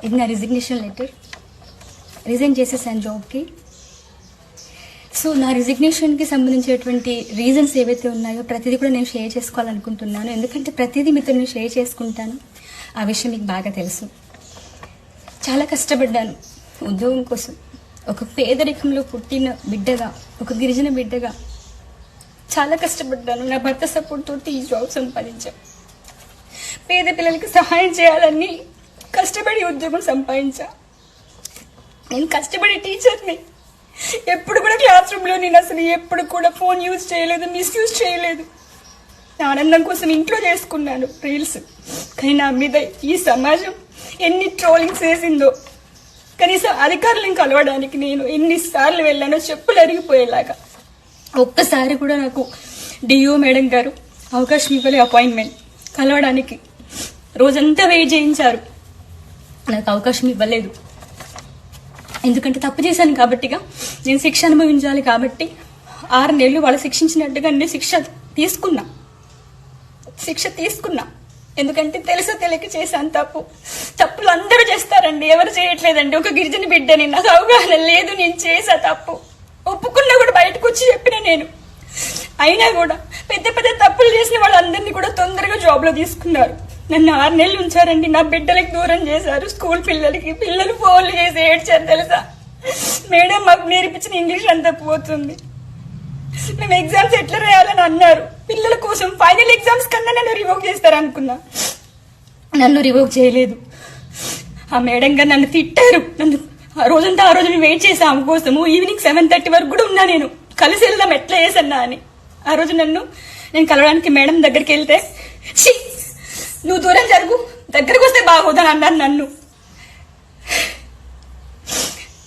ఇది నా resignation letter. Resign చేసేసాను జాబ్కి. సో నా రిజిగ్నేషన్కి సంబంధించినటువంటి రీజన్స్ ఏవైతే ఉన్నాయో ప్రతిదీ కూడా నేను షేర్ చేసుకోవాలనుకుంటున్నాను. ఎందుకంటే ప్రతిదీ మీతో నేను షేర్ చేసుకుంటాను. ఆ విషయం మీకు బాగా తెలుసు. చాలా కష్టపడ్డాను ఉద్యోగం కోసం. ఒక పేదరికంలో పుట్టిన బిడ్డగా, ఒక గిరిజన బిడ్డగా చాలా కష్టపడ్డాను. నా భర్త సపోర్ట్ తోటి ఈ జాబ్ సంపాదించాను. పేద పిల్లలకి సహాయం చేయాలని కష్టపడి ఉద్యోగం సంపాదించా. నేను కష్టపడి టీచర్ని. ఎప్పుడు కూడా క్లాస్ రూమ్లో నేను అసలు ఎప్పుడు కూడా ఫోన్ యూజ్ చేయలేదు, మిస్యూజ్ చేయలేదు. ఆనందం కోసం ఇంట్లో చేసుకున్నాను రీల్స్. కానీ నా మీద ఈ సమాజం ఎన్ని ట్రోలింగ్స్ వేసిందో. కనీసం అధికారులను కలవడానికి నేను ఎన్నిసార్లు వెళ్ళానో చెప్పులు అరిగిపోయేలాగా. ఒక్కసారి కూడా నాకు డిఓ మేడం గారు అవకాశం ఇవ్వలే అపాయింట్మెంట్ కలవడానికి. రోజంతా వెయిట్ చేయించారు, నాకు అవకాశం ఇవ్వలేదు. ఎందుకంటే తప్పు చేశాను కాబట్టిగా, నేను శిక్ష అనుభవించాలి కాబట్టి 6 నెలలు వాళ్ళు శిక్షించినట్టుగా నేను శిక్ష తీసుకున్నా. ఎందుకంటే తెలుసో తెలియక చేశాను తప్పులు అందరూ చేస్తారండి, ఎవరు చేయట్లేదండి. ఒక గిరిజన బిడ్డని, నాకు అవగాహన లేదు, నేను చేసా తప్పు. ఒప్పుకున్నా కూడా బయటకు వచ్చి చెప్పిన నేను. అయినా కూడా పెద్ద పెద్ద తప్పులు చేసిన వాళ్ళందరినీ కూడా తొందరగా జాబ్లో తీసుకున్నారు. నన్ను 6 నెలలు ఉంచారండి. నా బిడ్డలకి దూరం చేశారు. స్కూల్ పిల్లలు ఫోన్లు చేసి ఏడ్చారు తెలుసా. మేడం మాకు నేర్పించిన ఇంగ్లీష్ అంతా పోతుంది, మేము ఎగ్జామ్స్ ఎట్లా రాయాలని అన్నారు. పిల్లల కోసం ఫైనల్ ఎగ్జామ్స్ కన్నా నన్ను రివోక్ చేస్తారు అనుకున్నా. నన్ను రివోక్ చేయలేదు. ఆ మేడం గారు నన్ను తిట్టారు. ఆ రోజు వెయిట్ చేసా ఆమె కోసము. ఈవినింగ్ 7:30 వరకు కూడా ఉన్నా నేను. కలిసి వెళ్దాం ఎట్లా చేసన్నా అని. ఆ రోజు నేను కలవడానికి మేడం దగ్గరికి వెళ్తే, నువ్వు దూరం జరుగు, దగ్గరకు వస్తే బాగోదని అన్నారు నన్ను.